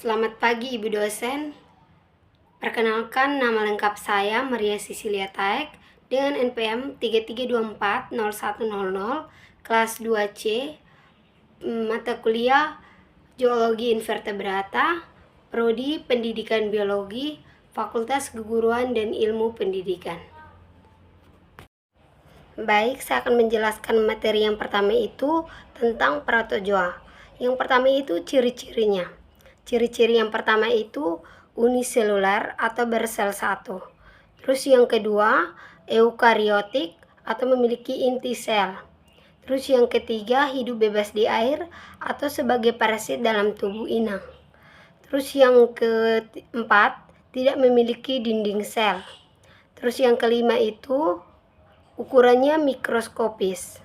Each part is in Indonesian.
Selamat pagi Ibu dosen. Perkenalkan, nama lengkap saya Maria Cecilia Taek dengan NPM 33240100 kelas 2C, mata kuliah Geologi Invertebrata, Prodi Pendidikan Biologi, Fakultas Keguruan dan Ilmu Pendidikan. Baik, saya akan menjelaskan materi yang pertama itu tentang protozoa. Yang pertama itu ciri-cirinya. Ciri-ciri yang pertama itu uniselular atau bersel satu. Terus yang kedua, eukariotik atau memiliki inti sel. Terus yang ketiga, hidup bebas di air atau sebagai parasit dalam tubuh inang. Terus yang keempat, tidak memiliki dinding sel. Terus yang kelima itu ukurannya mikroskopis.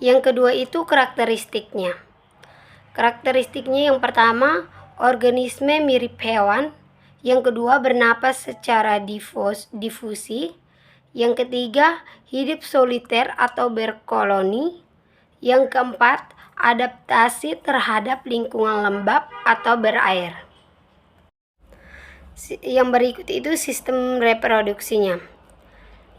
Yang kedua itu karakteristiknya. Karakteristiknya yang pertama, organisme mirip hewan. Yang kedua, bernapas secara difusi. Yang ketiga, hidup soliter atau berkoloni. Yang keempat, adaptasi terhadap lingkungan lembab atau berair. Yang berikut itu sistem reproduksinya.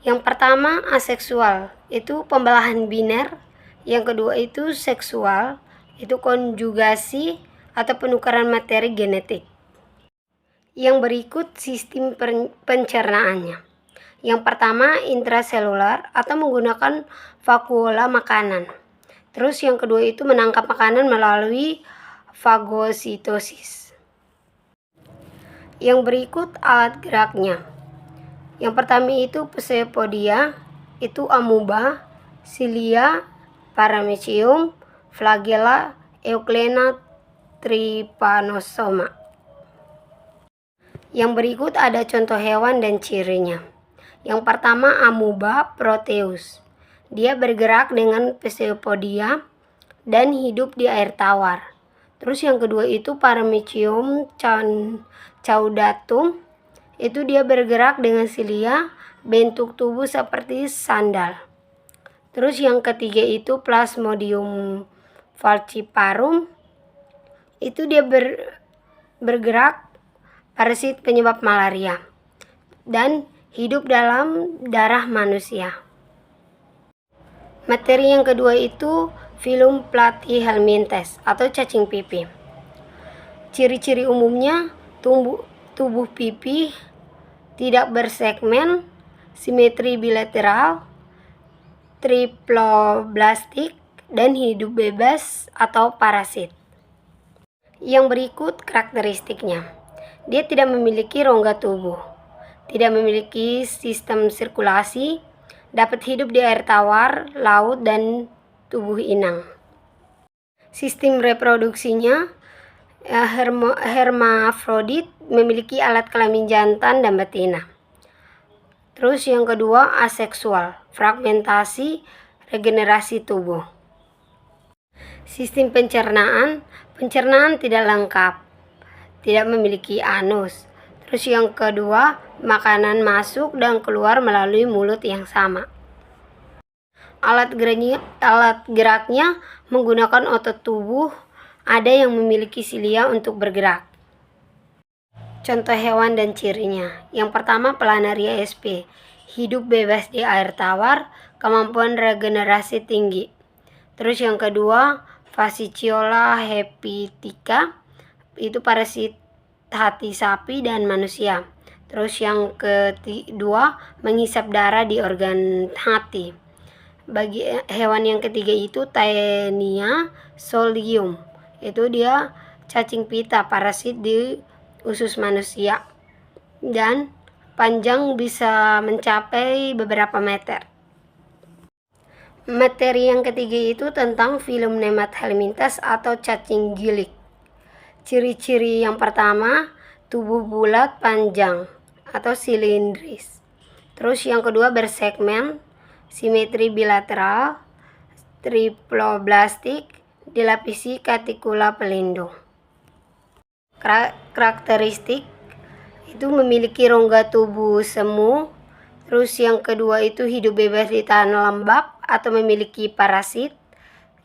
Yang pertama, aseksual, itu pembelahan biner. Yang kedua itu seksual, itu konjugasi atau penukaran materi genetik. Yang berikut sistem pencernaannya. Yang pertama, intraselular atau menggunakan vakuola makanan. Terus yang kedua itu menangkap makanan melalui fagositosis. Yang berikut alat geraknya. Yang pertama itu Pseudopodia, itu amuba, cilia, paramecium, flagella, Euglena, trypanosoma. Yang berikut ada contoh hewan dan cirinya. Yang pertama, amuba proteus. Dia bergerak dengan Pseudopodia dan hidup di air tawar. Terus yang kedua itu paramecium caudatum. Itu dia bergerak dengan silia, bentuk tubuh seperti sandal. Terus yang ketiga itu Plasmodium falciparum. Itu dia bergerak parasit penyebab malaria dan hidup dalam darah manusia. Materi yang kedua itu filum platyhelminthes atau cacing pipih. Ciri-ciri umumnya tubuh pipih tidak bersegmen, simetri bilateral, triploblastik, dan hidup bebas atau parasit. Yang berikut karakteristiknya. Dia tidak memiliki rongga tubuh, tidak memiliki sistem sirkulasi, dapat hidup di air tawar, laut, dan tubuh inang. Sistem reproduksinya, hermafrodit, memiliki alat kelamin jantan dan betina. Terus yang kedua, aseksual, fragmentasi, regenerasi tubuh. Sistem pencernaan tidak lengkap, tidak memiliki anus. Terus yang kedua, makanan masuk dan keluar melalui mulut yang sama. Alat geraknya menggunakan otot tubuh, ada yang memiliki silia untuk bergerak. Contoh hewan dan cirinya. Yang pertama, Planaria sp, hidup bebas di air tawar, kemampuan regenerasi tinggi. Terus yang kedua, Fasciola hepatica, itu parasit hati sapi dan manusia. Terus yang kedua, menghisap darah di organ hati. Bagi hewan yang ketiga itu Taenia solium, itu dia cacing pita, parasit di usus manusia dan panjang bisa mencapai beberapa meter. Materi yang ketiga itu tentang filum nemathelminthes atau cacing gilik. Ciri-ciri yang pertama, tubuh bulat panjang atau silindris. Terus yang kedua, bersegmen, simetri bilateral, triploblastik, dilapisi cuticula pelindung. Karakteristik itu memiliki rongga tubuh semu. Terus yang kedua itu hidup bebas di tanah lembab atau memiliki parasit.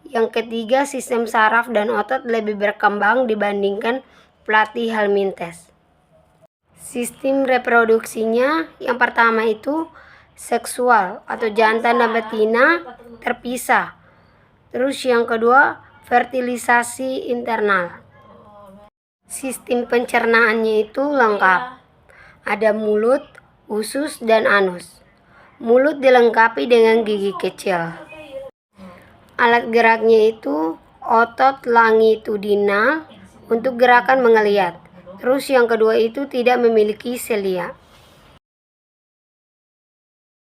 Yang ketiga, sistem saraf dan otot lebih berkembang dibandingkan platyhelminthes. Sistem reproduksinya yang pertama itu seksual atau jantan dan betina terpisah. Terus yang kedua, fertilisasi internal. Sistem pencernaannya itu lengkap. Ada mulut, usus, dan anus. Mulut dilengkapi dengan gigi kecil. Alat geraknya itu otot longitudinal untuk gerakan mengeliat. Terus yang kedua itu tidak memiliki selia.